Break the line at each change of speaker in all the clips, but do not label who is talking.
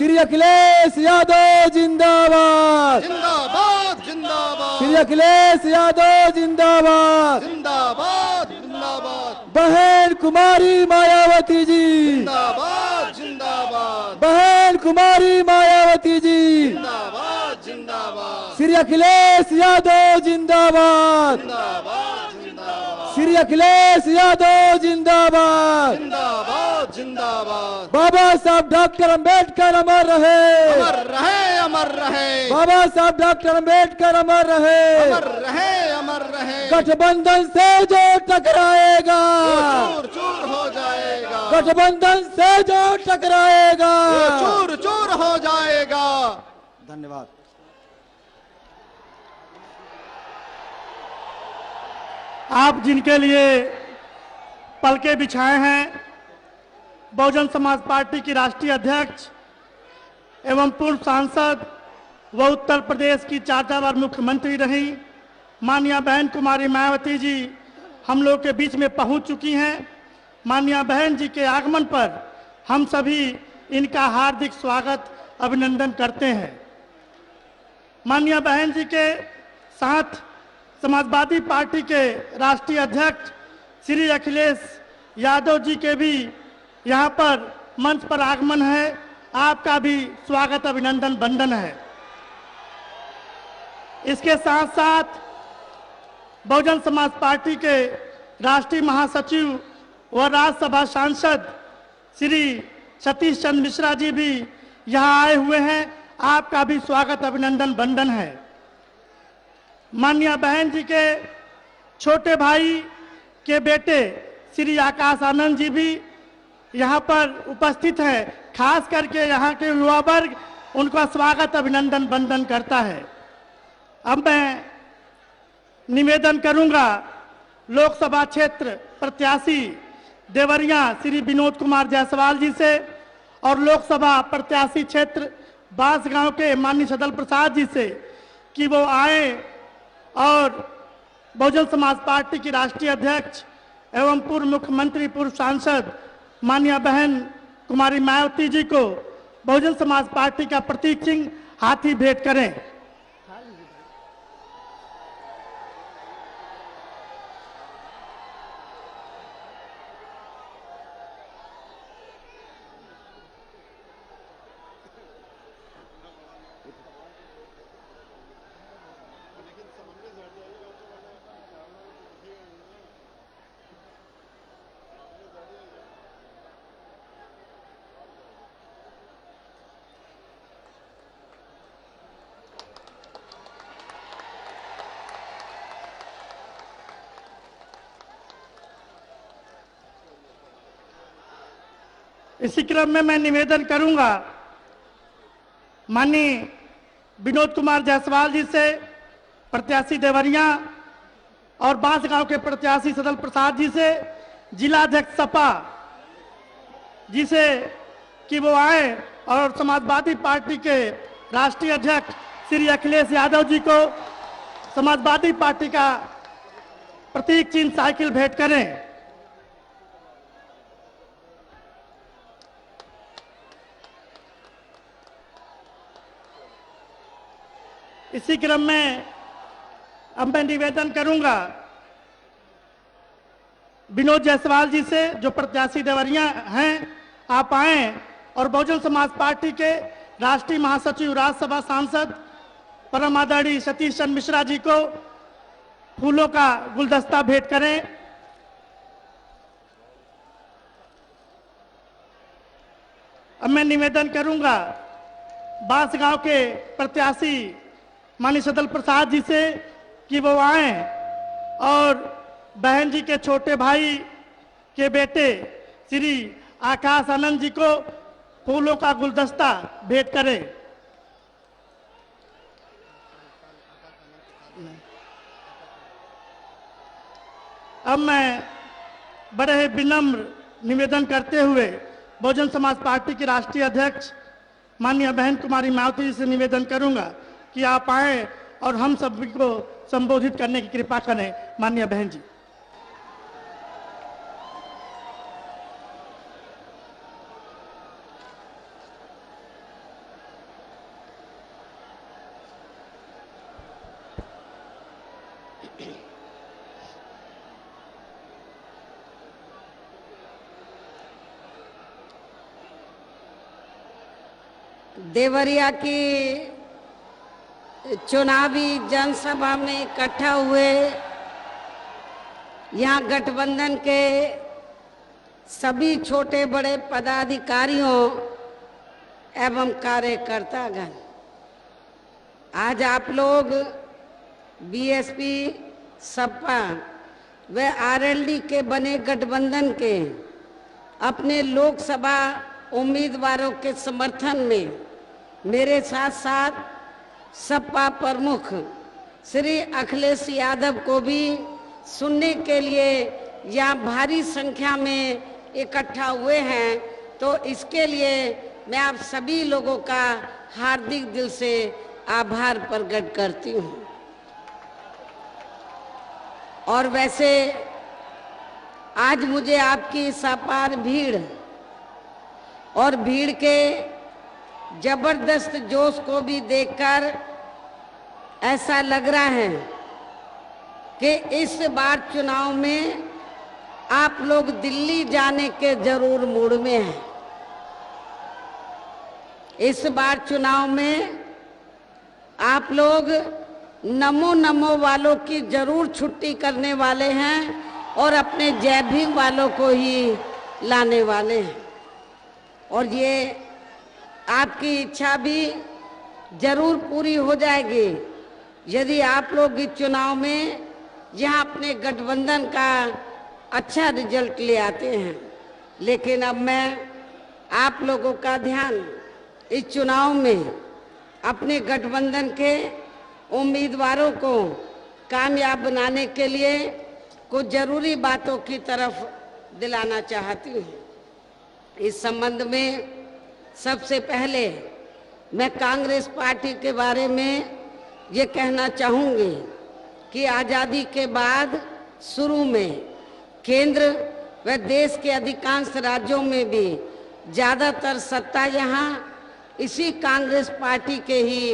श्री अखिलेश यादव जिंदाबाद।
जिंदाबाद जिंदाबाद
श्री अखिलेश यादव जिंदाबाद।
जिंदाबाद जिंदाबाद
बहन कुमारी मायावती जी
जिंदाबाद जिंदाबाद
बहन कुमारी मायावती जी
जिंदाबाद जिंदाबाद
श्री अखिलेश यादव जिंदाबाद।
जिंदाबाद जिंदाबाद
श्री अखिलेश यादव जिंदाबाद।
जिंदाबाद जिंदाबाद
बाबा साहब डॉक्टर अंबेडकर अमर रहे।
अमर रहे अमर रहे
बाबा साहब डॉक्टर अंबेडकर अमर रहे।
अमर रहे अमर रहे
गठबंधन से जो टकराएगा
चूर चूर हो जाएगा
गठबंधन से जो टकराएगा
चूर चूर हो जाएगा।
धन्यवाद।
आप जिनके लिए पलके बिछाए हैं, बहुजन समाज पार्टी की राष्ट्रीय अध्यक्ष एवं पूर्व सांसद व उत्तर प्रदेश की 4 बार मुख्यमंत्री रही माननीय बहन कुमारी मायावती जी हम लोग के बीच में पहुंच चुकी हैं। माननीय बहन जी के आगमन पर हम सभी इनका हार्दिक स्वागत अभिनंदन करते हैं। माननीय बहन जी के साथ समाजवादी पार्टी के राष्ट्रीय अध्यक्ष श्री अखिलेश यादव जी के भी यहाँ पर मंच पर आगमन है। आपका भी स्वागत अभिनंदन वंदन है। इसके साथ साथ बहुजन समाज पार्टी के राष्ट्रीय महासचिव व राज्यसभा सांसद श्री सतीश चंद्र मिश्रा जी भी यहाँ आए हुए हैं। आपका भी स्वागत अभिनंदन वंदन है। माननीय बहन जी के छोटे भाई के बेटे श्री आकाश आनंद जी भी यहाँ पर उपस्थित हैं। खास करके यहाँ के युवा वर्ग उनका स्वागत अभिनंदन वंदन करता है। अब मैं निवेदन करूंगा लोकसभा क्षेत्र प्रत्याशी देवरिया श्री विनोद कुमार जायसवाल जी से और लोकसभा प्रत्याशी क्षेत्र बांसगांव के माननीय सदल प्रसाद जी से कि वो आए और बहुजन समाज पार्टी की राष्ट्रीय अध्यक्ष एवं पूर्व मुख्यमंत्री पूर्व सांसद माननीय बहन कुमारी मायावती जी को बहुजन समाज पार्टी का प्रतीक चिन्ह हाथी भेंट करें। इसी क्रम में मैं निवेदन करूंगा माननीय विनोद कुमार जायसवाल जी से प्रत्याशी देवरिया और बांसगांव के प्रत्याशी सदल प्रसाद जी से जिला अध्यक्ष सपा जी से कि वो आए और समाजवादी पार्टी के राष्ट्रीय अध्यक्ष श्री अखिलेश यादव जी को समाजवादी पार्टी का प्रतीक चिन्ह साइकिल भेंट करें। इसी क्रम में अब मैं निवेदन करूंगा विनोद जायसवाल जी से जो प्रत्याशी देवरिया हैं, आप आए और बहुजन समाज पार्टी के राष्ट्रीय महासचिव राज्यसभा सांसद परम आदरणीय सतीश चंद्र मिश्रा जी को फूलों का गुलदस्ता भेंट करें। अब मैं निवेदन करूंगा बांसगांव के प्रत्याशी माननीय सदल प्रसाद जी से कि वो आए और बहन जी के छोटे भाई के बेटे श्री आकाश आनंद जी को फूलों का गुलदस्ता भेंट करें। अब मैं बड़े ही विनम्र निवेदन करते हुए बहुजन समाज पार्टी की राष्ट्रीय अध्यक्ष माननीय बहन कुमारी मायावती जी से निवेदन करूंगा कि आप आए और हम सभी को संबोधित करने की कृपा करें। माननीय बहन जी।
देवरिया की चुनावी जनसभा में इकट्ठा हुए यहाँ गठबंधन के सभी छोटे बड़े पदाधिकारियों एवं कार्यकर्तागण, आज आप लोग बीएसपी, सपा व आरएलडी के बने गठबंधन के अपने लोकसभा उम्मीदवारों के समर्थन में मेरे साथ साथ सपा प्रमुख श्री अखिलेश यादव को भी सुनने के लिए यहाँ भारी संख्या में इकट्ठा हुए हैं, तो इसके लिए मैं आप सभी लोगों का हार्दिक दिल से आभार प्रकट करती हूँ। और वैसे आज मुझे आपकी इस अपार भीड़ और भीड़ के जबरदस्त जोश को भी देखकर ऐसा लग रहा है कि इस बार चुनाव में आप लोग दिल्ली जाने के जरूर मूड में हैं। इस बार चुनाव में आप लोग नमो नमो वालों की जरूर छुट्टी करने वाले हैं और अपने जय भीम वालों को ही लाने वाले हैं। और ये आपकी इच्छा भी जरूर पूरी हो जाएगी यदि आप लोग इस चुनाव में यहाँ अपने गठबंधन का अच्छा रिजल्ट ले आते हैं। लेकिन अब मैं आप लोगों का ध्यान इस चुनाव में अपने गठबंधन के उम्मीदवारों को कामयाब बनाने के लिए कुछ जरूरी बातों की तरफ दिलाना चाहती हूँ। इस संबंध में सबसे पहले मैं कांग्रेस पार्टी के बारे में ये कहना चाहूँगी कि आज़ादी के बाद शुरू में केंद्र व देश के अधिकांश राज्यों में भी ज़्यादातर सत्ता यहाँ इसी कांग्रेस पार्टी के ही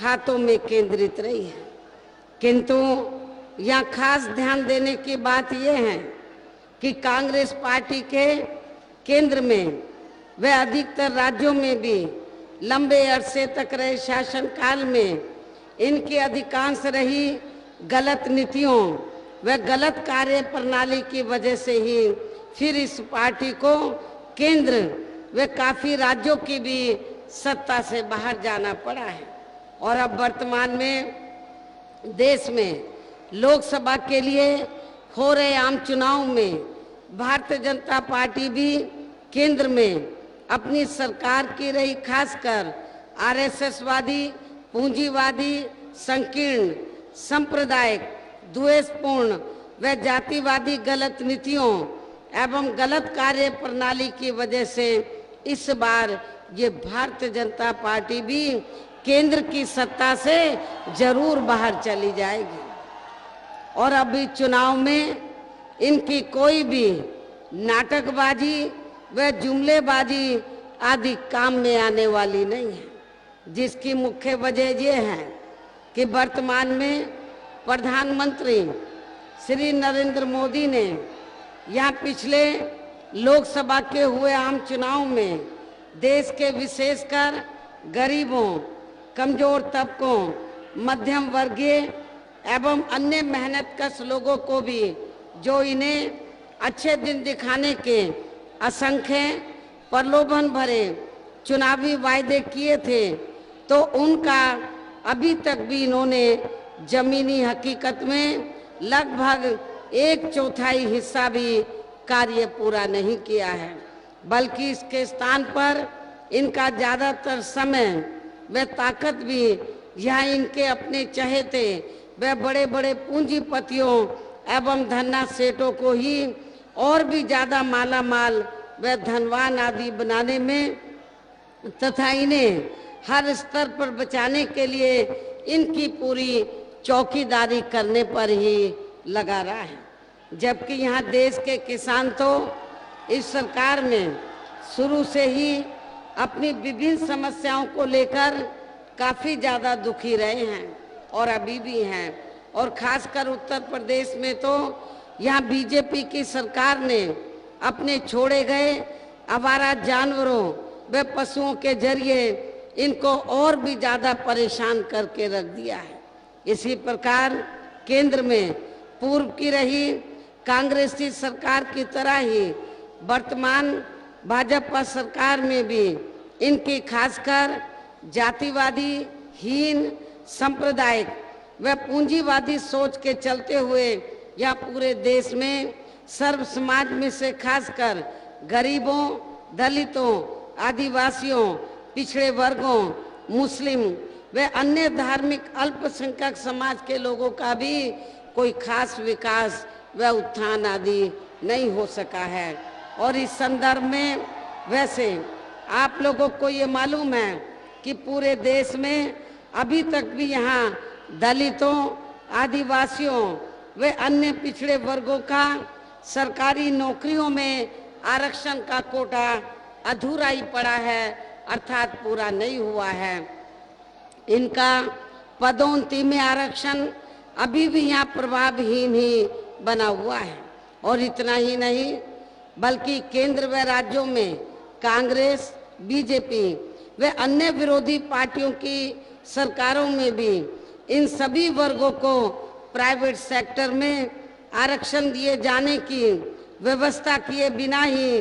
हाथों में केंद्रित रही है। किंतु यहाँ खास ध्यान देने की बात यह है कि कांग्रेस पार्टी के केंद्र में व अधिकतर राज्यों में भी लंबे अरसे तक रहे शासनकाल में इनकी अधिकांश रही गलत नीतियों व गलत कार्य प्रणाली की वजह से ही फिर इस पार्टी को केंद्र व काफी राज्यों की भी सत्ता से बाहर जाना पड़ा है। और अब वर्तमान में देश में लोकसभा के लिए हो रहे आम चुनाव में भारतीय जनता पार्टी भी केंद्र में अपनी सरकार की रही, खासकर आरएसएसवादी, पूंजीवादी, संकीर्ण, सांप्रदायिक, द्वेषपूर्ण व जातिवादी गलत नीतियों एवं गलत कार्य प्रणाली की वजह से इस बार ये भारतीय जनता पार्टी भी केंद्र की सत्ता से जरूर बाहर चली जाएगी। और अभी चुनाव में इनकी कोई भी नाटकबाजी व जुमलेबाजी आदि काम में आने वाली नहीं है, जिसकी मुख्य वजह ये है कि वर्तमान में प्रधानमंत्री श्री नरेंद्र मोदी ने यहाँ पिछले लोकसभा के हुए आम चुनाव में देश के विशेषकर गरीबों, कमजोर तबकों, मध्यम वर्गीय एवं अन्य मेहनतकश लोगों को भी जो इन्हें अच्छे दिन दिखाने के असंख्य प्रलोभन भरे चुनावी वायदे किए थे, तो उनका अभी तक भी इन्होंने जमीनी हकीकत में लगभग 1/4 हिस्सा भी कार्य पूरा नहीं किया है, बल्कि इसके स्थान पर इनका ज़्यादातर समय व ताकत भी यहाँ इनके अपने चहेते व बड़े बड़े पूंजीपतियों एवं धन्ना सेठों को ही और भी ज़्यादा माला माल व धनवान आदि बनाने में तथा इन्हें हर स्तर पर बचाने के लिए इनकी पूरी चौकीदारी करने पर ही लगा रहा है। जबकि यहाँ देश के किसान तो इस सरकार में शुरू से ही अपनी विभिन्न समस्याओं को लेकर काफ़ी ज़्यादा दुखी रहे हैं और अभी भी हैं। और खासकर उत्तर प्रदेश में तो यहाँ बीजेपी की सरकार ने अपने छोड़े गए आवारा जानवरों व पशुओं के जरिए इनको और भी ज्यादा परेशान करके रख दिया है। इसी प्रकार केंद्र में पूर्व की रही कांग्रेसी सरकार की तरह ही वर्तमान भाजपा सरकार में भी इनकी खासकर जातिवादी, हीन, सांप्रदायिक व पूंजीवादी सोच के चलते हुए यह पूरे देश में सर्व समाज में से खासकर गरीबों, दलितों, आदिवासियों, पिछड़े वर्गों, मुस्लिम व अन्य धार्मिक अल्पसंख्यक समाज के लोगों का भी कोई खास विकास व उत्थान आदि नहीं हो सका है। और इस संदर्भ में वैसे आप लोगों को ये मालूम है कि पूरे देश में अभी तक भी यहाँ दलितों, आदिवासियों व अन्य पिछड़े वर्गों का सरकारी नौकरियों में आरक्षण का कोटा अधूरा ही पड़ा है, अर्थात पूरा नहीं हुआ है। इनका पदोन्नति में आरक्षण अभी भी यहाँ प्रभावहीन ही बना हुआ है। और इतना ही नहीं बल्कि केंद्र व राज्यों में कांग्रेस, बीजेपी व अन्य विरोधी पार्टियों की सरकारों में भी इन सभी वर्गों को प्राइवेट सेक्टर में आरक्षण दिए जाने की व्यवस्था किए बिना ही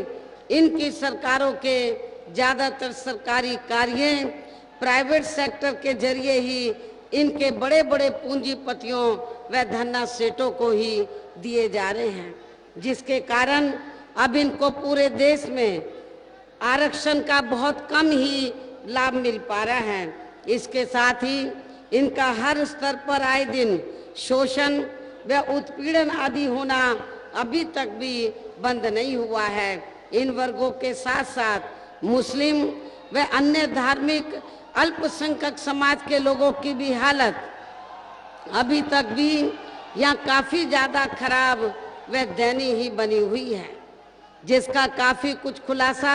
इनकी सरकारों के ज्यादातर सरकारी कार्य प्राइवेट सेक्टर के जरिए ही इनके बड़े बड़े पूंजीपतियों व धन्ना सेठों को ही दिए जा रहे हैं, जिसके कारण अब इनको पूरे देश में आरक्षण का बहुत कम ही लाभ मिल पा रहा है। इसके साथ ही इनका हर स्तर पर आए दिन शोषण व उत्पीड़न आदि होना अभी तक भी बंद नहीं हुआ है। इन वर्गों के साथ साथ मुस्लिम व अन्य धार्मिक अल्पसंख्यक समाज के लोगों की भी हालत अभी तक भी यहाँ काफी ज्यादा खराब व दयनीय ही बनी हुई है, जिसका काफी कुछ खुलासा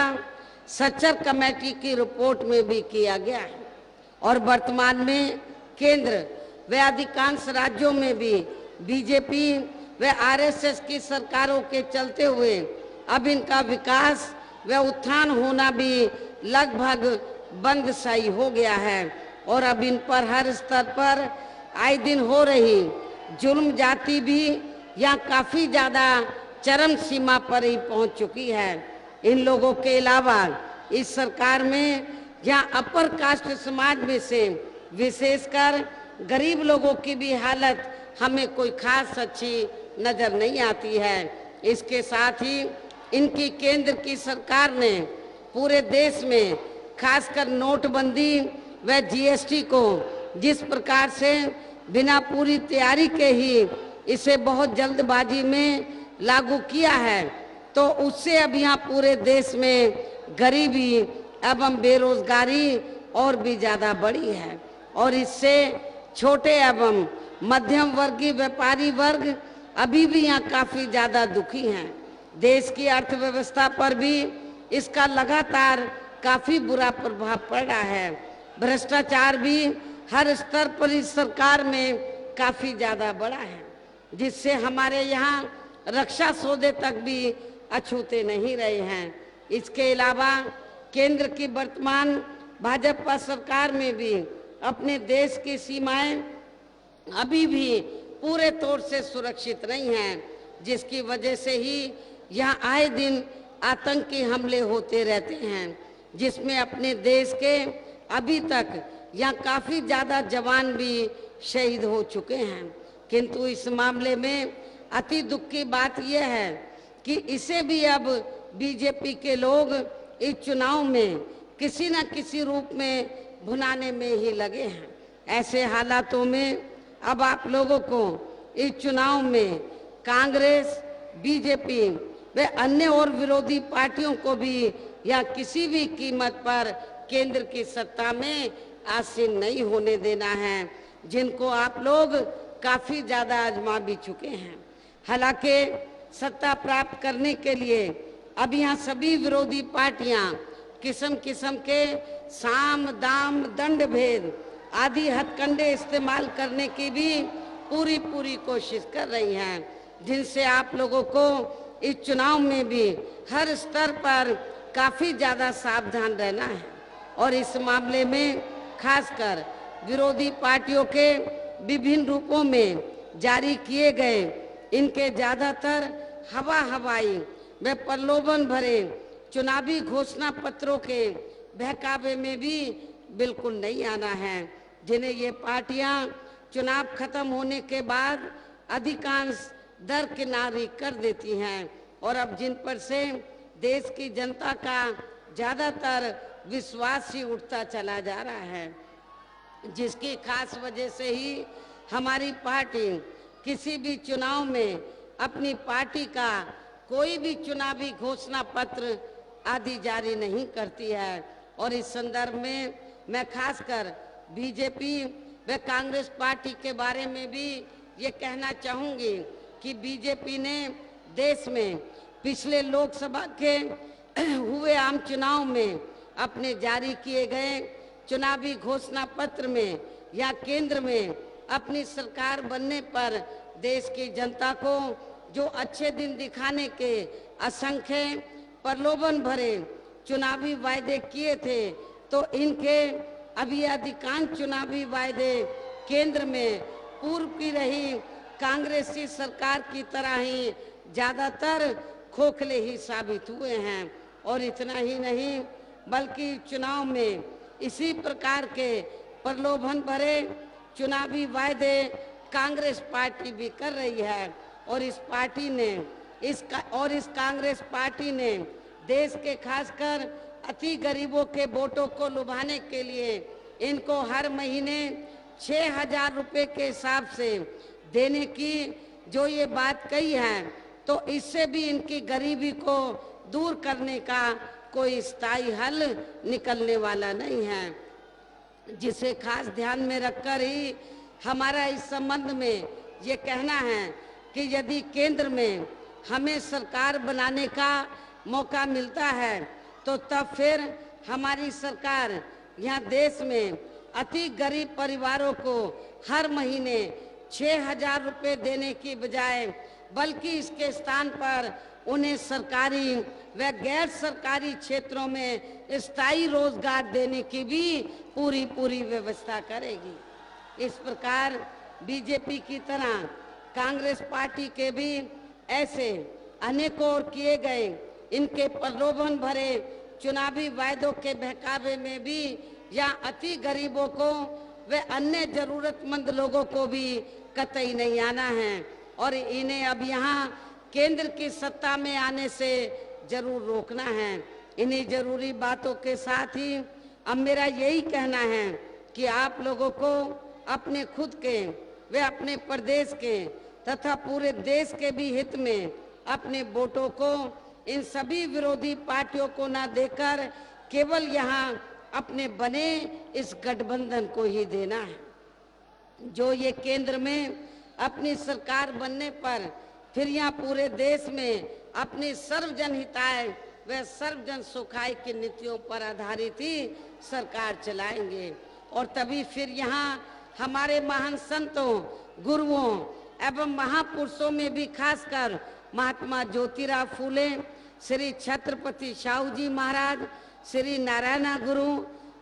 सच्चर कमेटी की रिपोर्ट में भी किया गया है। और वर्तमान में केंद्र व अधिकांश राज्यों में भी बीजेपी व आरएसएस की सरकारों के चलते हुए अब इनका विकास व उत्थान होना भी लगभग बंद सा ही हो गया है। और अब इन पर हर स्तर पर आए दिन हो रही जुल्म जाति भी यहाँ काफी ज्यादा चरम सीमा पर ही पहुंच चुकी है। इन लोगों के अलावा इस सरकार में यहाँ अपर कास्ट समाज में से विशेषकर गरीब लोगों की भी हालत हमें कोई खास अच्छी नजर नहीं आती है। इसके साथ ही इनकी केंद्र की सरकार ने पूरे देश में खासकर नोटबंदी व जीएसटी को जिस प्रकार से बिना पूरी तैयारी के ही इसे बहुत जल्दबाजी में लागू किया है, तो उससे अब यहाँ पूरे देश में गरीबी एवं बेरोजगारी और भी ज्यादा बढ़ी है। और इससे छोटे एवं मध्यम वर्गीय व्यापारी वर्ग अभी भी यहाँ काफी ज्यादा दुखी हैं। देश की अर्थव्यवस्था पर भी इसका लगातार काफी बुरा प्रभाव पड़ रहा है। भ्रष्टाचार भी हर स्तर पर इस सरकार में काफी ज्यादा बढ़ा है, जिससे हमारे यहाँ रक्षा सौदे तक भी अछूते नहीं रहे हैं। इसके अलावा केंद्र की वर्तमान भाजपा सरकार में भी अपने देश की सीमाएं अभी भी पूरे तौर से सुरक्षित नहीं हैं, जिसकी वजह से ही यहाँ आए दिन आतंकी हमले होते रहते हैं, जिसमें अपने देश के अभी तक यहाँ काफी ज्यादा जवान भी शहीद हो चुके हैं। किंतु इस मामले में अति दुख की बात यह है कि इसे भी अब बीजेपी के लोग इस चुनाव में किसी न किसी रूप में भुनाने में ही लगे हैं। ऐसे हालातों में अब आप लोगों को इस चुनाव में कांग्रेस, बीजेपी व अन्य और विरोधी पार्टियों को भी या किसी भी कीमत पर केंद्र की सत्ता में आसीन नहीं होने देना है, जिनको आप लोग काफी ज्यादा आजमा भी चुके हैं। हालांकि सत्ता प्राप्त करने के लिए अब यहाँ सभी विरोधी पार्टियां किस्म किस्म के साम दाम दंड भेद आदि हथकंडे इस्तेमाल करने की भी पूरी कोशिश कर रही हैं, जिनसे आप लोगों को इस चुनाव में भी हर स्तर पर काफी ज्यादा सावधान रहना है। और इस मामले में खासकर विरोधी पार्टियों के विभिन्न रूपों में जारी किए गए इनके ज्यादातर हवाई व प्रलोभन भरे चुनावी घोषणा पत्रों के बहकावे में भी बिल्कुल नहीं आना है, जिन्हें ये पार्टियां चुनाव खत्म होने के बाद अधिकांश दरकिनारी कर देती हैं और अब जिन पर से देश की जनता का ज्यादातर विश्वास ही उठता चला जा रहा है, जिसकी खास वजह से ही हमारी पार्टी किसी भी चुनाव में अपनी पार्टी का कोई भी चुनावी घोषणा पत्र आदि जारी नहीं करती है। और इस संदर्भ में मैं खासकर बीजेपी व कांग्रेस पार्टी के बारे में भी ये कहना चाहूंगी कि बीजेपी ने देश में पिछले लोकसभा के हुए आम चुनाव में अपने जारी किए गए चुनावी घोषणा पत्र में या केंद्र में अपनी सरकार बनने पर देश की जनता को जो अच्छे दिन दिखाने के असंख्य प्रलोभन भरे चुनावी वायदे किए थे, तो इनके अभी अधिकांश चुनावी वायदे केंद्र में पूर्व की रही कांग्रेसी सरकार की तरह ही ज्यादातर खोखले ही साबित हुए हैं। और इतना ही नहीं बल्कि चुनाव में इसी प्रकार के प्रलोभन भरे चुनावी वायदे कांग्रेस पार्टी भी कर रही है और इस कांग्रेस पार्टी ने देश के खासकर अति गरीबों के वोटों को लुभाने के लिए इनको हर महीने 6,000 रुपए के हिसाब से देने की जो ये बात कही है, तो इससे भी इनकी गरीबी को दूर करने का कोई स्थायी हल निकलने वाला नहीं है, जिसे खास ध्यान में रखकर ही हमारा इस संबंध में ये कहना है कि यदि केंद्र में हमें सरकार बनाने का मौका मिलता है तो तब फिर हमारी सरकार यहाँ देश में अति गरीब परिवारों को हर महीने 6,000 रुपए देने की बजाय बल्कि इसके स्थान पर उन्हें सरकारी व गैर सरकारी क्षेत्रों में स्थायी रोजगार देने की भी पूरी व्यवस्था करेगी। इस प्रकार बीजेपी की तरह कांग्रेस पार्टी के भी ऐसे अनेकों और किए गए इनके प्रलोभन भरे चुनावी वायदों के बहकावे में भी या अति गरीबों को व अन्य जरूरतमंद लोगों को भी कतई नहीं आना है और इन्हें अब यहाँ केंद्र की सत्ता में आने से जरूर रोकना है। इन्हीं जरूरी बातों के साथ ही अब मेरा यही कहना है कि आप लोगों को अपने खुद के व अपने प्रदेश के तथा पूरे देश के भी हित में अपने वोटों को इन सभी विरोधी पार्टियों को ना देकर केवल यहाँ अपने बने इस गठबंधन को ही देना है, जो ये केंद्र में अपनी सरकार बनने पर फिर यहाँ पूरे देश में अपनी सर्वजन हिताय व सर्वजन सुखाय की नीतियों पर आधारित ही सरकार चलाएंगे। और तभी फिर यहाँ हमारे महान संतों, गुरुओं एवं महापुरुषों में भी खासकर महात्मा ज्योतिराव फूले, श्री छत्रपति शाहू जी महाराज, श्री नारायण गुरु,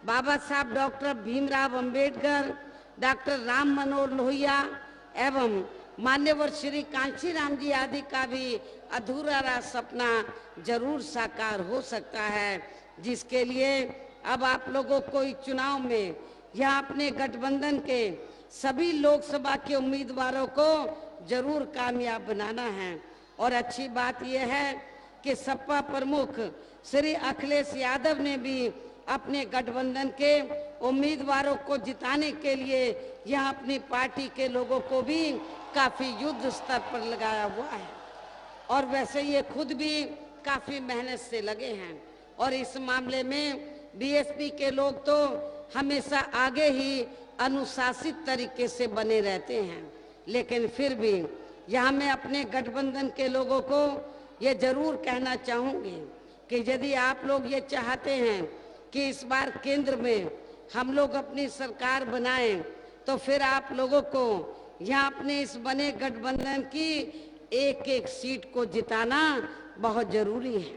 बाबा साहब डॉक्टर भीमराव अंबेडकर, डॉक्टर राम मनोहर लोहिया एवं मान्यवर श्री कांशीराम जी आदि का भी अधूरा सपना जरूर साकार हो सकता है, जिसके लिए अब आप लोगों को इस चुनाव में यहाँ अपने गठबंधन के सभी लोकसभा के उम्मीदवारों को जरूर कामयाब बनाना है। और अच्छी बात यह है कि सपा प्रमुख श्री अखिलेश यादव ने भी अपने गठबंधन के उम्मीदवारों को जिताने के लिए यहाँ अपनी पार्टी के लोगों को भी काफी युद्ध स्तर पर लगाया हुआ है और वैसे ये खुद भी काफी मेहनत से लगे हैं। और इस मामले में बीएसपी के लोग तो हमेशा आगे ही अनुशासित तरीके से बने रहते हैं, लेकिन फिर भी यहाँ मैं अपने गठबंधन के लोगों को ये जरूर कहना चाहूंगी कि यदि आप लोग ये चाहते हैं कि इस बार केंद्र में हम लोग अपनी सरकार बनाएं, तो फिर आप लोगों को यहाँ अपने इस बने गठबंधन की एक एक सीट को जिताना बहुत जरूरी है।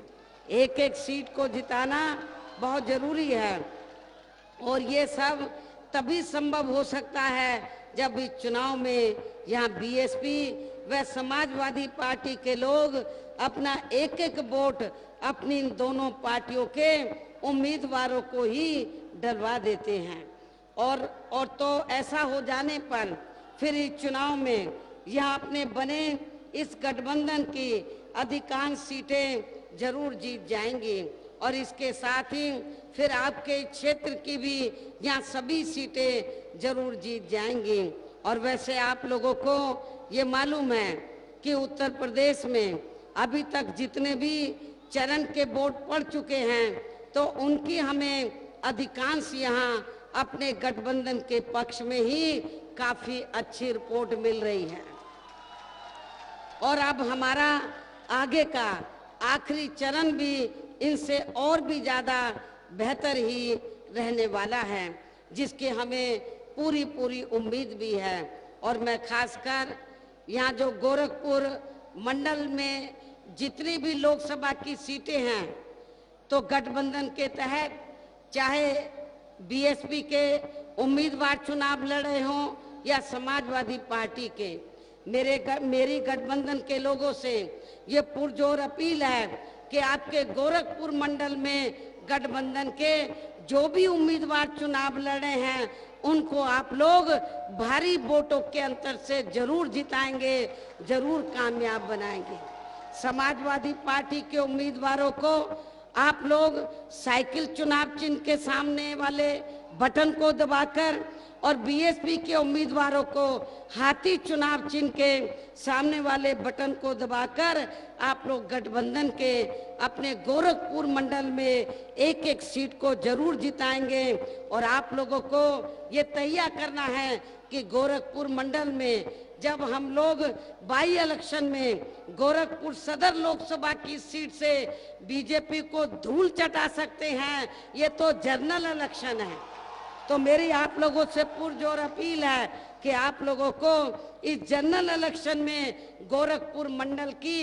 एक एक सीट को जिताना बहुत जरूरी है। और ये सब तभी संभव हो सकता है जब इस चुनाव में यहाँ बीएसपी व समाजवादी पार्टी के लोग अपना एक एक वोट अपनी इन दोनों पार्टियों के उम्मीदवारों को ही डलवा देते हैं। और तो ऐसा हो जाने पर फिर इस चुनाव में यहाँ अपने बने इस गठबंधन की अधिकांश सीटें जरूर जीत जाएंगी और इसके साथ ही फिर आपके क्षेत्र की भी यहाँ सभी सीटें जरूर जीत जाएंगी। और वैसे आप लोगों को ये मालूम है कि उत्तर प्रदेश में अभी तक जितने भी चरण के वोट पड़ चुके हैं तो उनकी हमें अधिकांश यहाँ अपने गठबंधन के पक्ष में ही काफी अच्छी रिपोर्ट मिल रही है। और अब हमारा आगे का आखिरी चरण भी इनसे और भी ज्यादा बेहतर ही रहने वाला है, जिसकी हमें पूरी पूरी उम्मीद भी है। और मैं खासकर यहाँ जो गोरखपुर मंडल में जितनी भी लोकसभा की सीटें हैं तो गठबंधन के तहत चाहे बीएसपी के उम्मीदवार चुनाव लड़े हों या समाजवादी पार्टी के, मेरी गठबंधन के लोगों से ये पुरजोर अपील है कि आपके गोरखपुर मंडल में गठबंधन के जो भी उम्मीदवार चुनाव लड़े हैं उनको आप लोग भारी वोटों के अंतर से जरूर जिताएंगे, जरूर कामयाब बनाएंगे। समाजवादी पार्टी के उम्मीदवारों को आप लोग साइकिल चुनाव चिन्ह के सामने वाले बटन को दबाकर और बीएसपी के उम्मीदवारों को हाथी चुनाव चिन्ह के सामने वाले बटन को दबाकर आप लोग गठबंधन के अपने गोरखपुर मंडल में एक एक सीट को जरूर जिताएंगे। और आप लोगों को ये तैयार करना है कि गोरखपुर मंडल में जब हम लोग बाई इलेक्शन में गोरखपुर सदर लोकसभा की सीट से बीजेपी को धूल चटा सकते हैं, ये तो जनरल इलेक्शन है। तो मेरी आप लोगों से पुरजोर अपील है कि आप लोगों को इस जनरल इलेक्शन में गोरखपुर मंडल की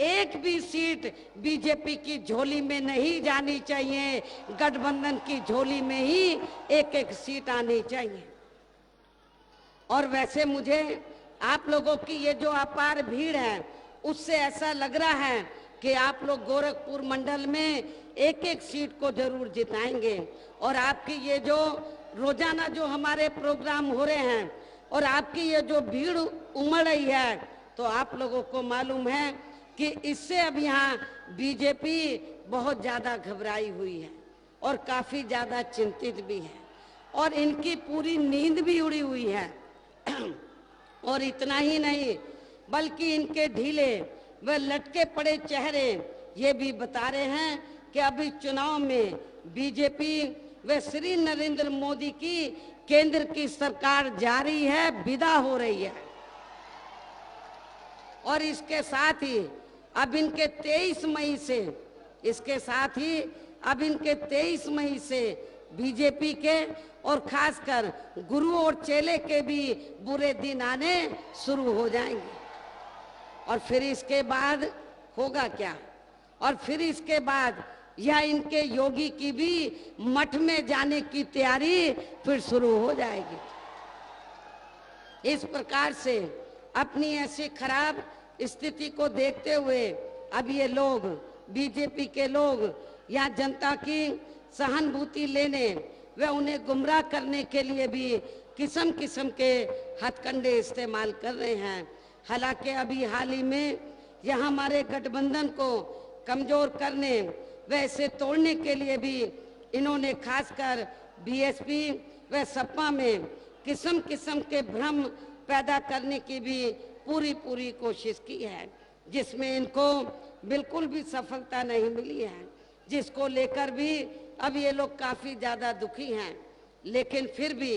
एक भी सीट बीजेपी की झोली में नहीं जानी चाहिए, गठबंधन की झोली में ही एक एक सीट आनी चाहिए। और वैसे मुझे आप लोगों की ये जो अपार भीड़ है उससे ऐसा लग रहा है कि आप लोग गोरखपुर मंडल में एक एक सीट को जरूर जिताएंगे। और आपकी ये जो रोजाना जो हमारे प्रोग्राम हो रहे हैं और आपकी ये जो भीड़ उमड़ रही है तो आप लोगों को मालूम है कि इससे अब यहाँ बीजेपी बहुत ज्यादा घबराई हुई है और काफी ज्यादा चिंतित भी है और इनकी पूरी नींद भी उड़ी हुई है। और इतना ही नहीं बल्कि इनके ढीले व लटके पड़े चेहरे ये भी बता रहे हैं कि अभी चुनाव में बीजेपी व श्री नरेंद्र मोदी की केंद्र की सरकार जारी है, विदा हो रही है। और इसके साथ ही अब इनके 23 मई से बीजेपी के और खासकर गुरु और चेले के भी बुरे दिन आने शुरू हो जाएंगे। और फिर इसके बाद होगा क्या? और फिर इसके बाद यह इनके योगी की भी मठ में जाने की तैयारी फिर शुरू हो जाएगी। इस प्रकार से अपनी ऐसी खराब स्थिति को देखते हुए अब ये लोग बीजेपी के लोग या जनता की सहानुभूति लेने व उन्हें गुमराह करने के लिए भी किस्म किस्म के हथकंडे इस्तेमाल कर रहे हैं। हालांकि अभी हाल ही में यह हमारे गठबंधन को कमजोर करने व इसे तोड़ने के लिए भी इन्होंने खासकर बीएसपी व सपा में किस्म किस्म के भ्रम पैदा करने की भी पूरी कोशिश की है, जिसमें इनको बिल्कुल भी सफलता नहीं मिली है, जिसको लेकर भी अब ये लोग काफी ज्यादा दुखी हैं। लेकिन फिर भी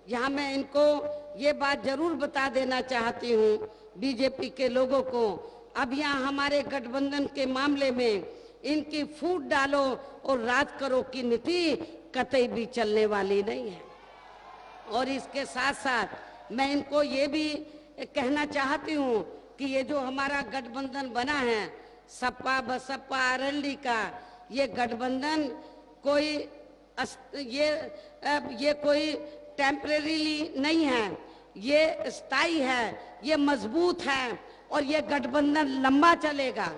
यहाँ मैं इनको ये बात जरूर बता देना चाहती हूँ बीजेपी के लोगों को, अब यहाँ हमारे गठबंधन के मामले में इनकी फूट डालो और राज करो की नीति कतई भी चलने वाली नहीं है। और इसके साथ साथ मैं इनको ये भी कहना चाहती हूँ कि ये जो हमारा गठबंधन बना है सपा बसपा आरएलडी का, ये गठबंधन कोई ये कोई टेम्परेरीली नहीं है, ये स्थायी है, ये मजबूत है और ये गठबंधन लंबा चलेगा।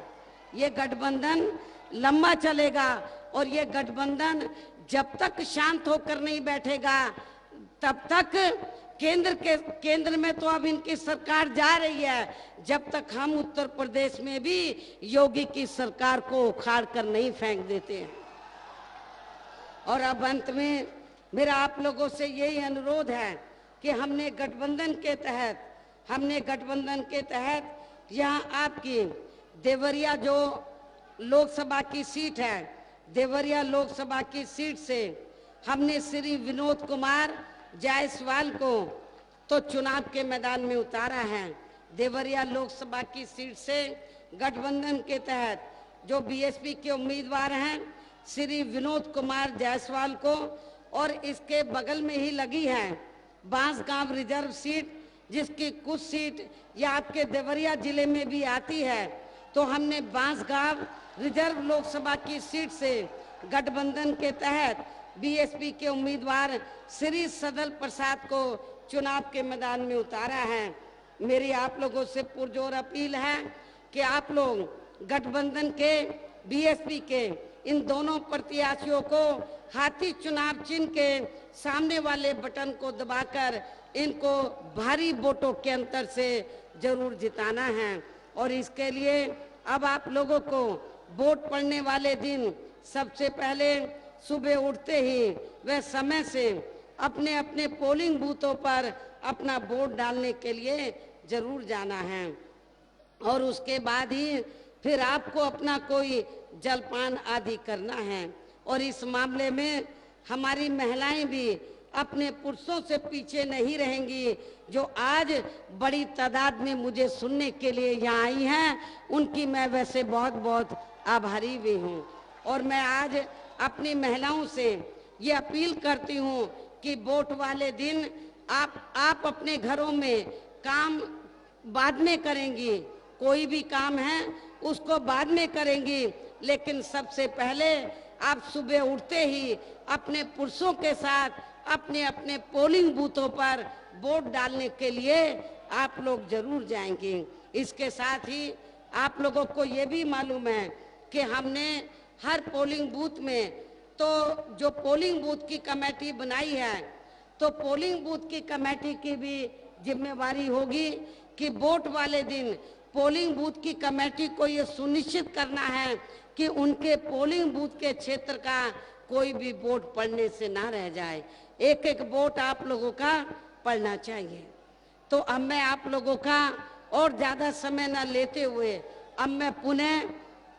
ये गठबंधन लंबा चलेगा और ये गठबंधन जब तक शांत होकर नहीं बैठेगा तब तक केंद्र में तो अब इनकी सरकार जा रही है, जब तक हम उत्तर प्रदेश में भी योगी की सरकार को उखाड़ कर नहीं फेंक देते हैं। और अब अंत में मेरा आप लोगों से यही अनुरोध है कि हमने गठबंधन के तहत यहाँ आपकी देवरिया जो लोकसभा की सीट है, देवरिया लोकसभा की सीट से हमने श्री विनोद कुमार जायसवाल को तो चुनाव के मैदान में उतारा है। देवरिया लोकसभा की सीट से गठबंधन के तहत जो बीएसपी के उम्मीदवार हैं श्री विनोद कुमार जायसवाल को, और इसके बगल में ही लगी है बांसगांव रिजर्व सीट, जिसकी कुछ सीट ये आपके देवरिया जिले में भी आती है, तो हमने बांसगांव रिजर्व लोकसभा की सीट से गठबंधन के तहत बीएसपी के उम्मीदवार श्री सदल प्रसाद को चुनाव के मैदान में उतारा है। मेरी आप लोगों से पुरजोर अपील है कि आप लोग गठबंधन के बीएसपी के इन दोनों प्रत्याशियों को हाथी चुनाव चिन्ह के सामने वाले बटन को दबाकर इनको भारी वोटों के अंतर से जरूर जिताना है। और इसके लिए अब आप लोगों को वोट पड़ने वाले दिन सबसे पहले सुबह उठते ही वह समय से अपने अपने पोलिंग बूथों पर अपना वोट डालने के लिए जरूर जाना है। और उसके बाद ही फिर आपको अपना कोई जलपान आदि करना है। और इस मामले में हमारी महिलाएं भी अपने पुरुषों से पीछे नहीं रहेंगी, जो आज बड़ी तादाद में मुझे सुनने के लिए यहाँ आई हैं। उनकी मैं वैसे बहुत बहुत आभारी भी हूँ। और मैं आज अपनी महिलाओं से ये अपील करती हूँ कि वोट वाले दिन आप अपने घरों में काम बाद में करेंगी, कोई भी काम है उसको बाद में करेंगी, लेकिन सबसे पहले आप सुबह उठते ही अपने पुरुषों के साथ अपने अपने पोलिंग बूथों पर वोट डालने के लिए आप लोग जरूर जाएंगे। इसके साथ ही आप लोगों को ये भी मालूम है कि हमने हर पोलिंग बूथ में तो जो पोलिंग बूथ की कमेटी बनाई है, तो पोलिंग बूथ की कमेटी की भी जिम्मेवारी होगी कि वोट वाले दिन पोलिंग बूथ की कमेटी को ये सुनिश्चित करना है कि उनके पोलिंग बूथ के क्षेत्र का कोई भी वोट पड़ने से ना रह जाए। एक एक वोट आप लोगों का पड़ना चाहिए। तो अब मैं आप लोगों का और ज्यादा समय ना लेते हुए अब मैं पुनः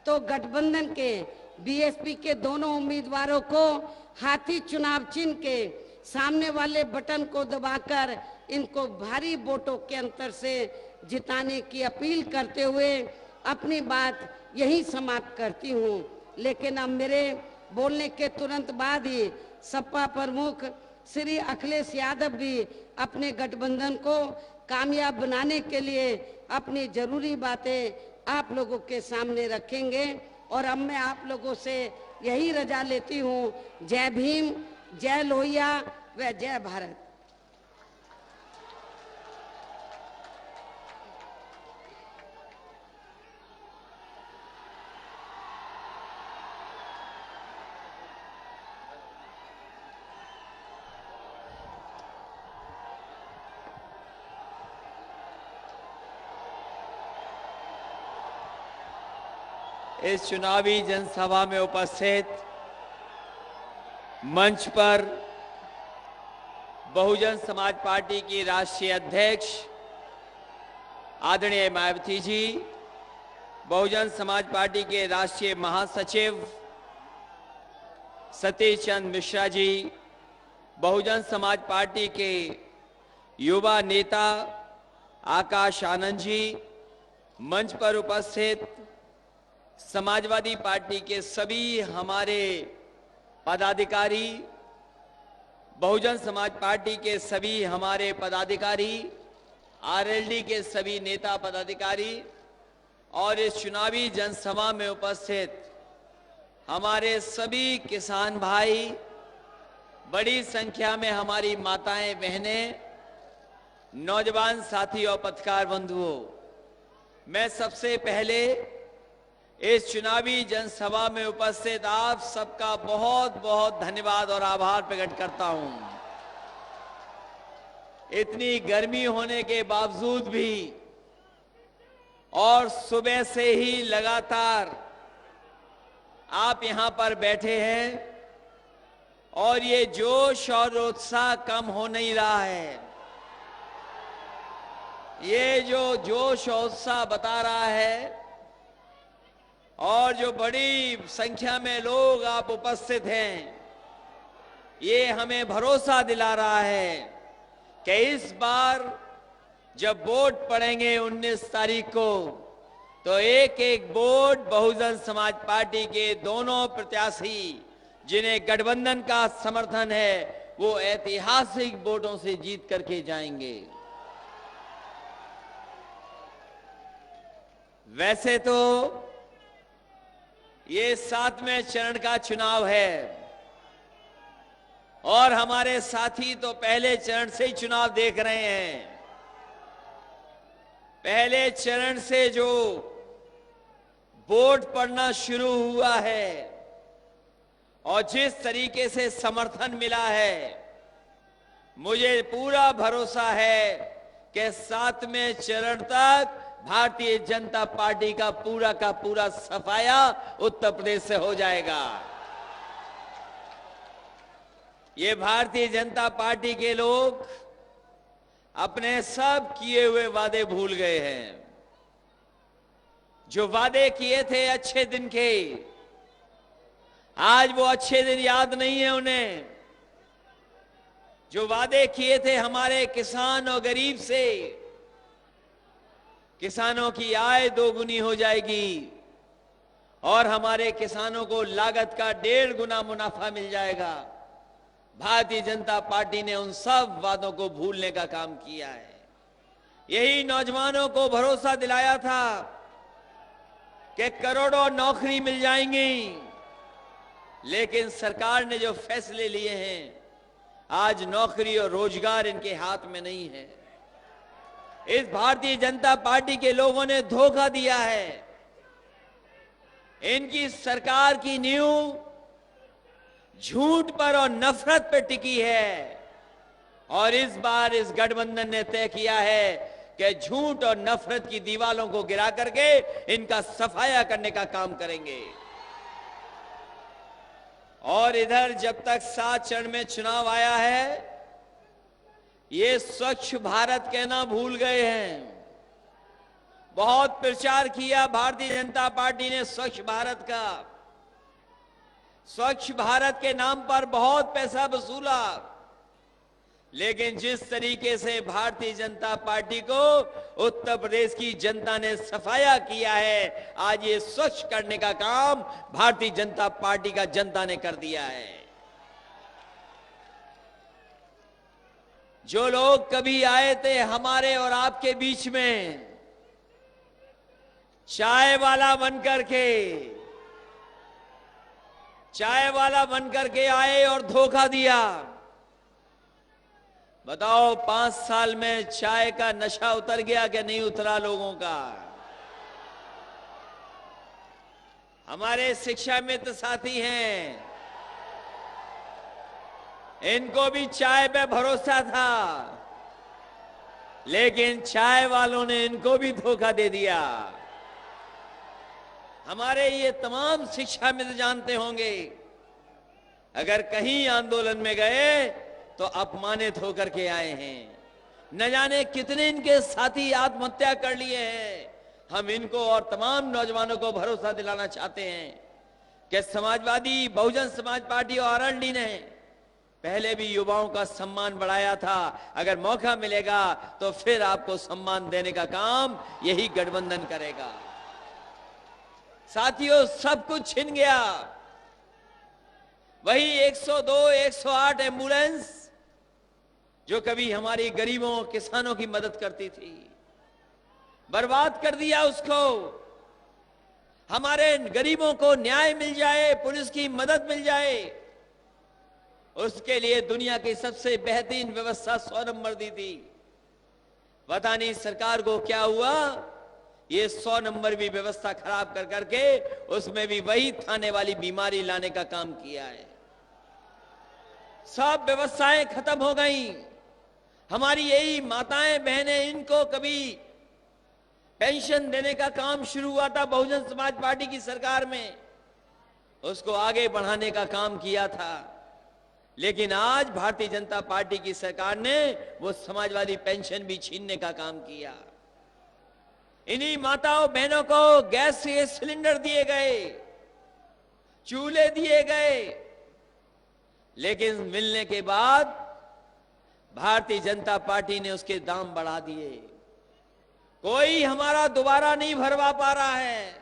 तो गठबंधन के बीएसपी के दोनों उम्मीदवारों को हाथी चुनाव चिन्ह के सामने वाले बटन को दबाकर इनको भारी वोटों के अंतर से जिताने की अपील करते हुए अपनी बात यहीं समाप्त करती हूँ। लेकिन अब मेरे बोलने के तुरंत बाद ही सपा प्रमुख श्री अखिलेश यादव भी अपने गठबंधन को कामयाब बनाने के लिए अपनी जरूरी बातें आप लोगों के सामने रखेंगे। और अब मैं आप लोगों से यही रजा लेती हूँ। जय भीम, जय लोहिया व जय भारत।
इस चुनावी जनसभा में उपस्थित मंच पर बहुजन समाज पार्टी की राष्ट्रीय अध्यक्ष आदरणीय मायावती जी, बहुजन समाज पार्टी के राष्ट्रीय महासचिव सतीश चंद्र मिश्रा जी, बहुजन समाज पार्टी के युवा नेता आकाश आनंद जी, मंच पर उपस्थित समाजवादी पार्टी के सभी हमारे पदाधिकारी, बहुजन समाज पार्टी के सभी हमारे पदाधिकारी, आरएलडी के सभी नेता पदाधिकारी और इस चुनावी जनसभा में उपस्थित हमारे सभी किसान भाई, बड़ी संख्या में हमारी माताएं, बहनें, नौजवान साथी और पत्रकार बंधुओं, मैं सबसे पहले इस चुनावी जनसभा में उपस्थित आप सबका बहुत बहुत धन्यवाद और आभार प्रकट करता हूं। इतनी गर्मी होने के बावजूद भी और सुबह से ही लगातार आप यहां पर बैठे हैं और ये जोश और उत्साह कम हो नहीं रहा है। ये जो जोश और उत्साह बता रहा है और जो बड़ी संख्या में लोग आप उपस्थित हैं, ये हमें भरोसा दिला रहा है कि इस बार जब वोट पड़ेंगे 19 तारीख को, तो एक एक वोट बहुजन समाज पार्टी के दोनों प्रत्याशी जिन्हें गठबंधन का समर्थन है, वो ऐतिहासिक वोटों से जीत करके जाएंगे। वैसे तो ये 7वें चरण का चुनाव है और हमारे साथी तो पहले चरण से ही चुनाव देख रहे हैं। पहले चरण से जो वोट पड़ना शुरू हुआ है और जिस तरीके से समर्थन मिला है, मुझे पूरा भरोसा है कि 7वें चरण तक भारतीय जनता पार्टी का पूरा सफाया उत्तर प्रदेश से हो जाएगा। ये भारतीय जनता पार्टी के लोग अपने सब किए हुए वादे भूल गए हैं। जो वादे किए थे अच्छे दिन के, आज वो अच्छे दिन याद नहीं है उन्हें। जो वादे किए थे हमारे किसान और गरीब से, किसानों की आय दोगुनी हो जाएगी और हमारे किसानों को लागत का 1.5 गुना मुनाफा मिल जाएगा। भारतीय जनता पार्टी ने उन सब वादों को भूलने का काम किया है। यही नौजवानों को भरोसा दिलाया था कि करोड़ों नौकरी मिल जाएंगी, लेकिन सरकार ने जो फैसले लिए हैं, आज नौकरी और रोजगार इनके हाथ में नहीं है। इस भारतीय जनता पार्टी के लोगों ने धोखा दिया है। इनकी सरकार की नींव झूठ पर और नफरत पर टिकी है और इस बार इस गठबंधन ने तय किया है कि झूठ और नफरत की दीवारों को गिरा करके इनका सफाया करने का काम करेंगे। और इधर जब तक 7 चरण में चुनाव आया है, ये स्वच्छ भारत कहना भूल गए हैं। बहुत प्रचार किया भारतीय जनता पार्टी ने स्वच्छ भारत का। स्वच्छ भारत के नाम पर बहुत पैसा वसूला, लेकिन जिस तरीके से भारतीय जनता पार्टी को उत्तर प्रदेश की जनता ने सफाया किया है, आज ये स्वच्छ करने का काम भारतीय जनता पार्टी का जनता ने कर दिया है। जो लोग कभी आए थे हमारे और आपके बीच में चाय वाला बनकर के आए और धोखा दिया, बताओ 5 साल में चाय का नशा उतर गया कि नहीं उतरा लोगों का? हमारे शिक्षा मित्र साथी हैं, इनको भी चाय पे भरोसा था, लेकिन चाय वालों ने इनको भी धोखा दे दिया। हमारे ये तमाम शिक्षा मित्र जानते होंगे, अगर कहीं आंदोलन में गए तो अपमानित होकर के आए हैं। न जाने कितने इनके साथी आत्महत्या कर लिए हैं। हम इनको और तमाम नौजवानों को भरोसा दिलाना चाहते हैं कि समाजवादी बहुजन समाज पार्टी और आरएलडी ने पहले भी युवाओं का सम्मान बढ़ाया था। अगर मौका मिलेगा तो फिर आपको सम्मान देने का काम यही गठबंधन करेगा। साथियों, सब कुछ छिन गया। वही 102, 108 एम्बुलेंस जो कभी हमारी गरीबों किसानों की मदद करती थी, बर्बाद कर दिया उसको। हमारे गरीबों को न्याय मिल जाए, पुलिस की मदद मिल जाए, उसके लिए दुनिया की सबसे बेहतरीन व्यवस्था 100 नंबर दी थी। पता नहीं सरकार को क्या हुआ, ये 100 नंबर भी व्यवस्था खराब कर करके उसमें भी वही थाने वाली बीमारी लाने का काम किया है। सब व्यवस्थाएं खत्म हो गई। हमारी यही माताएं बहनें, इनको कभी पेंशन देने का काम शुरू हुआ था बहुजन समाज पार्टी की सरकार में, उसको आगे बढ़ाने का काम किया था। लेकिन आज भारतीय जनता पार्टी की सरकार ने वो समाजवादी पेंशन भी छीनने का काम किया। इन्हीं माताओं बहनों को गैस के सिलेंडर दिए गए, चूल्हे दिए गए, लेकिन मिलने के बाद भारतीय जनता पार्टी ने उसके दाम बढ़ा दिए। कोई हमारा दोबारा नहीं भरवा पा रहा है।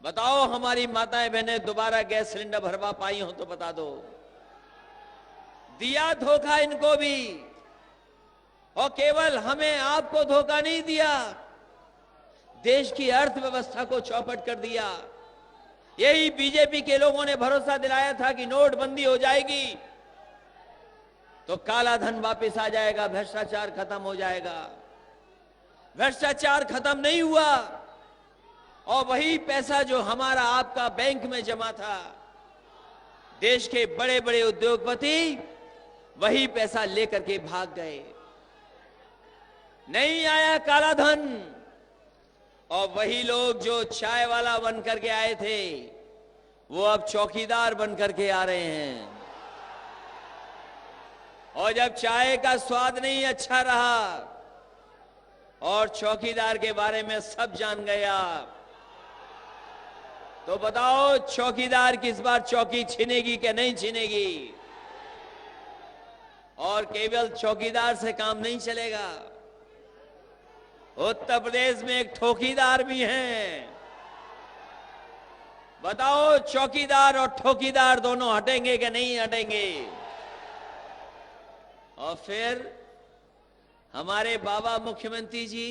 बताओ हमारी माताएं बहनें दोबारा गैस सिलेंडर भरवा पाई हो तो बता दो। दिया धोखा इनको भी, और केवल हमें आपको धोखा नहीं दिया, देश की अर्थव्यवस्था को चौपट कर दिया। यही बीजेपी के लोगों ने भरोसा दिलाया था कि नोटबंदी हो जाएगी तो काला धन वापस आ जाएगा, भ्रष्टाचार खत्म हो जाएगा। भ्रष्टाचार खत्म नहीं हुआ, और वही पैसा जो हमारा आपका बैंक में जमा था, देश के बड़े बड़े उद्योगपति वही पैसा लेकर के भाग गए। नहीं आया काला धन, और वही लोग जो चाय वाला बन करके आए थे वो अब चौकीदार बन करके आ रहे हैं। और जब चाय का स्वाद नहीं अच्छा रहा और चौकीदार के बारे में सब जान गया, तो बताओ चौकीदार किस बार चौकी छीनेगी कि नहीं छीनेगी? और केवल चौकीदार से काम नहीं चलेगा। उत्तर प्रदेश में एक ठोकीदार भी हैं। बताओ चौकीदार और ठोकीदार दोनों हटेंगे कि नहीं हटेंगे? और फिर हमारे बाबा मुख्यमंत्री जी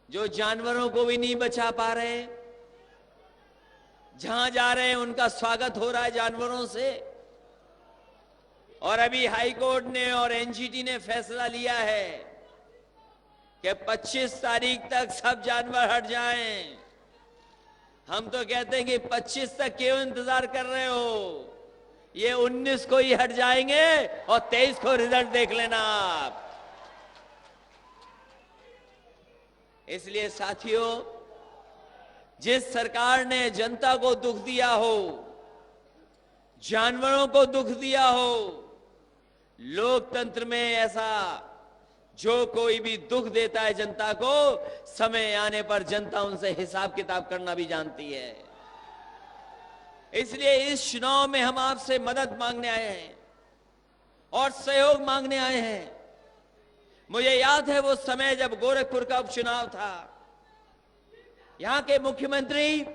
जो जानवरों को भी नहीं बचा पा रहे, जहां जा रहे हैं उनका स्वागत हो रहा है जानवरों से। और अभी हाईकोर्ट ने और एनजीटी ने फैसला लिया है कि 25 तारीख तक सब जानवर हट जाएं। हम तो कहते हैं कि 25 तक क्यों इंतजार कर रहे हो? ये 19 को ही हट जाएंगे और 23 को रिजल्ट देख लेना आप। इसलिए साथियों, जिस सरकार ने जनता को दुख दिया हो, जानवरों को दुख दिया हो, लोकतंत्र में ऐसा जो कोई भी दुख देता है जनता को, समय आने पर जनता उनसे हिसाब किताब करना भी जानती है। इसलिए इस चुनाव में हम आपसे मदद मांगने आए हैं और सहयोग मांगने आए हैं। मुझे याद है वो समय जब गोरखपुर का उपचुनाव था, यहां के मुख्यमंत्री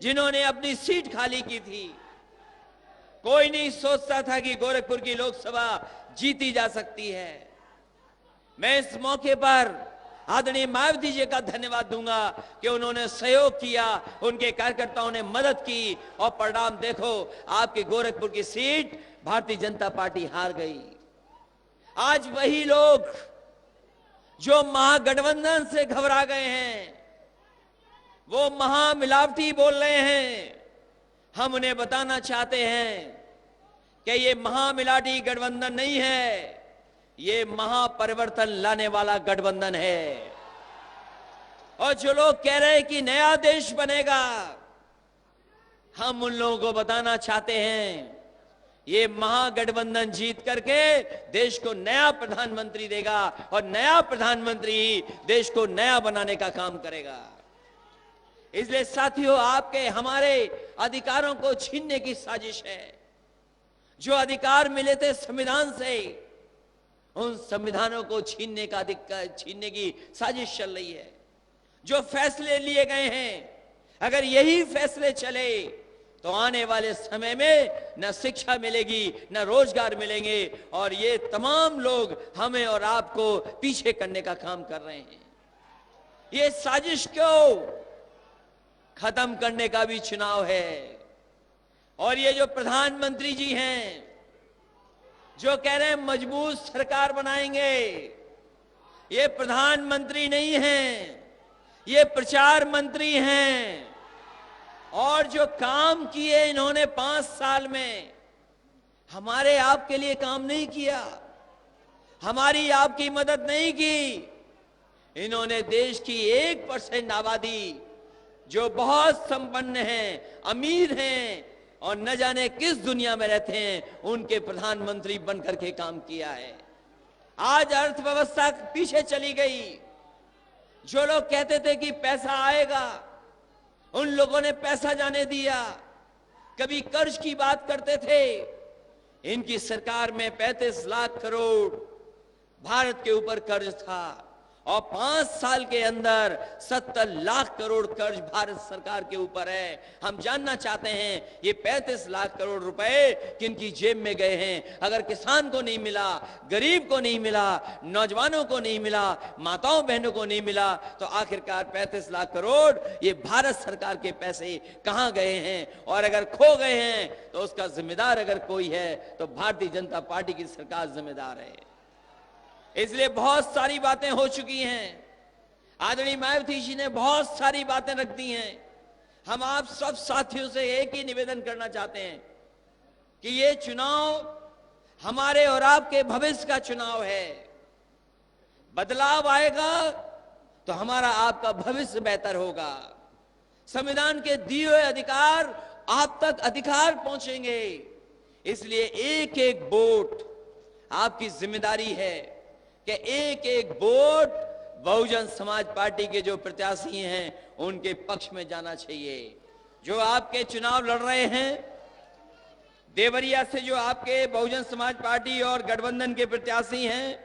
जिन्होंने अपनी सीट खाली की थी, कोई नहीं सोचता था कि गोरखपुर की लोकसभा जीती जा सकती है। मैं इस मौके पर आदरणीय मायावती जी का धन्यवाद दूंगा कि उन्होंने सहयोग किया, उनके कार्यकर्ताओं ने मदद की, और परिणाम देखो, आपके गोरखपुर की सीट भारतीय जनता पार्टी हार गई। आज वही लोग जो महागठबंधन से घबरा गए हैं, वो महामिलावटी बोल रहे हैं, हम उन्हें बताना चाहते हैं कि ये महामिलावटी गठबंधन नहीं है, ये महापरिवर्तन लाने वाला गठबंधन है। और जो लोग कह रहे हैं कि नया देश बनेगा, हम उन लोगों को बताना चाहते हैं ये महागठबंधन जीत करके देश को नया प्रधानमंत्री देगा, और नया प्रधानमंत्री ही देश को नया बनाने का काम करेगा। इसलिए साथियों, आपके हमारे अधिकारों को छीनने की साजिश है। जो अधिकार मिले थे संविधान से, उन संविधानों को छीनने की साजिश चल रही है। जो फैसले लिए गए हैं, अगर यही फैसले चले तो आने वाले समय में न शिक्षा मिलेगी, न रोजगार मिलेंगे, और ये तमाम लोग हमें और आपको पीछे करने का काम कर रहे हैं। ये साजिश को खत्म करने का भी चुनाव है। और ये जो प्रधानमंत्री जी हैं, जो कह रहे हैं मजबूत सरकार बनाएंगे, ये प्रधानमंत्री नहीं हैं, ये प्रचार मंत्री हैं। और जो काम किए इन्होंने 5 साल में, हमारे आपके लिए काम नहीं किया, हमारी आपकी मदद नहीं की। इन्होंने देश की 1% आबादी जो बहुत संपन्न हैं, अमीर हैं और न जाने किस दुनिया में रहते हैं, उनके प्रधानमंत्री बनकर के काम किया है। आज अर्थव्यवस्था पीछे चली गई। जो लोग कहते थे कि पैसा आएगा, उन लोगों ने पैसा जाने दिया। कभी कर्ज की बात करते थे, इनकी सरकार में 35 लाख करोड़ भारत के ऊपर कर्ज था और 5 साल के अंदर 70 लाख करोड़ कर्ज भारत सरकार के ऊपर है। हम जानना चाहते हैं ये 35 लाख करोड़ रुपए किनकी जेब में गए हैं? अगर किसान को नहीं मिला, गरीब को नहीं मिला, नौजवानों को नहीं मिला, माताओं बहनों को नहीं मिला, तो आखिरकार 35 लाख करोड़ ये भारत सरकार के पैसे कहां गए हैं? और अगर खो गए हैं तो उसका जिम्मेदार अगर कोई है तो भारतीय जनता पार्टी की सरकार जिम्मेदार है। इसलिए बहुत सारी बातें हो चुकी हैं। आदरणीय मायावती जी ने बहुत सारी बातें रख दी हैं। हम आप सब साथियों से एक ही निवेदन करना चाहते हैं कि ये चुनाव हमारे और आपके भविष्य का चुनाव है। बदलाव आएगा तो हमारा आपका भविष्य बेहतर होगा। संविधान के दिए हुए अधिकार आप तक अधिकार पहुंचेंगे। इसलिए एक एक वोट आपकी जिम्मेदारी है कि एक एक वोट बहुजन समाज पार्टी के जो प्रत्याशी हैं उनके पक्ष में जाना चाहिए। जो आपके चुनाव लड़ रहे हैं, देवरिया से जो आपके बहुजन समाज पार्टी और गठबंधन के प्रत्याशी हैं,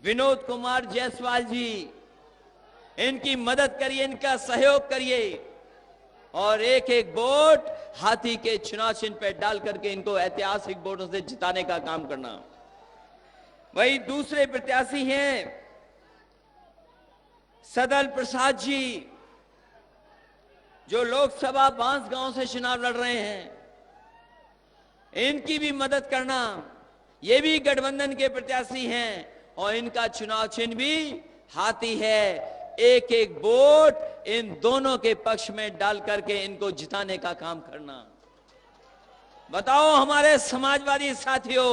विनोद कुमार जायसवाल जी, इनकी मदद करिए, इनका सहयोग करिए और एक एक वोट हाथी के चुनाव चिन्ह पर डाल करके इनको ऐतिहासिक वोटों से जिताने का काम करना। वही दूसरे प्रत्याशी हैं सदल प्रसाद जी, जो लोकसभा बांसगांव से चुनाव लड़ रहे हैं, इनकी भी मदद करना। ये भी गठबंधन के प्रत्याशी हैं और इनका चुनाव चिन्ह भी हाथी है। एक एक वोट इन दोनों के पक्ष में डाल करके इनको जिताने का काम करना। बताओ हमारे समाजवादी साथियों,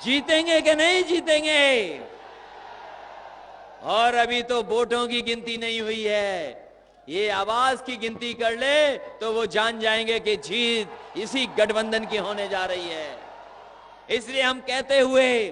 जीतेंगे कि नहीं जीतेंगे? और अभी तो वोटों की गिनती नहीं हुई है। ये आवाज की गिनती कर ले तो वो जान जाएंगे कि जीत इसी गठबंधन की होने जा रही है। इसलिए हम कहते हुए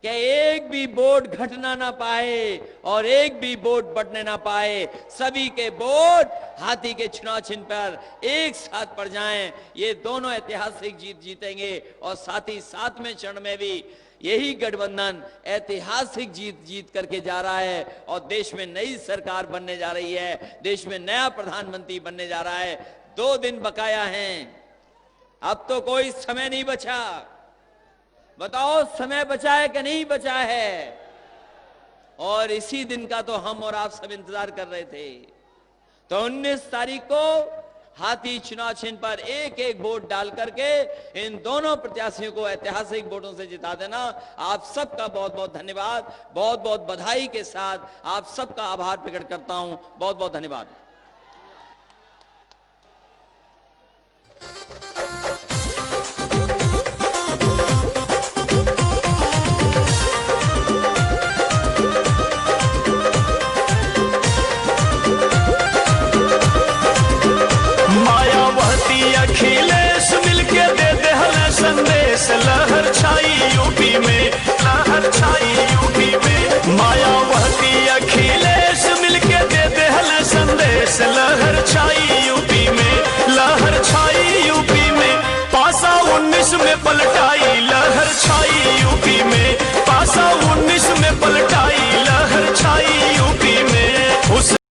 कि एक भी वोट घटना ना पाए और एक भी वोट बढ़ने ना पाए, सभी के वोट हाथी के चुनाव चिन्ह पर एक साथ पड़ जाएं, ये दोनों ऐतिहासिक जीत जीतेंगे। और साथ ही साथ में चरण में भी यही गठबंधन ऐतिहासिक जीत जीत करके जा रहा है और देश में नई सरकार बनने जा रही है, देश में नया प्रधानमंत्री बनने जा रहा है। 2 दिन बकाया हैं, अब तो कोई समय नहीं बचा। बताओ समय बचा है कि नहीं बचा है? और इसी दिन का तो हम और आप सब इंतजार कर रहे थे। तो 19 तारीख को हाथी चुनाव चिन्ह पर एक एक वोट डाल करके इन दोनों प्रत्याशियों को ऐतिहासिक वोटों से जिता देना। आप सबका बहुत बहुत धन्यवाद, बहुत बहुत बधाई के साथ आप सबका आभार प्रकट करता हूं। बहुत बहुत धन्यवाद।
अखिलेश मिलके दे दे हमें संदेश, लहर छाई यूपी में, लहर छाई यूपी में। मायावती अखिलेश मिलके दे दे हमें संदेश, लहर छाई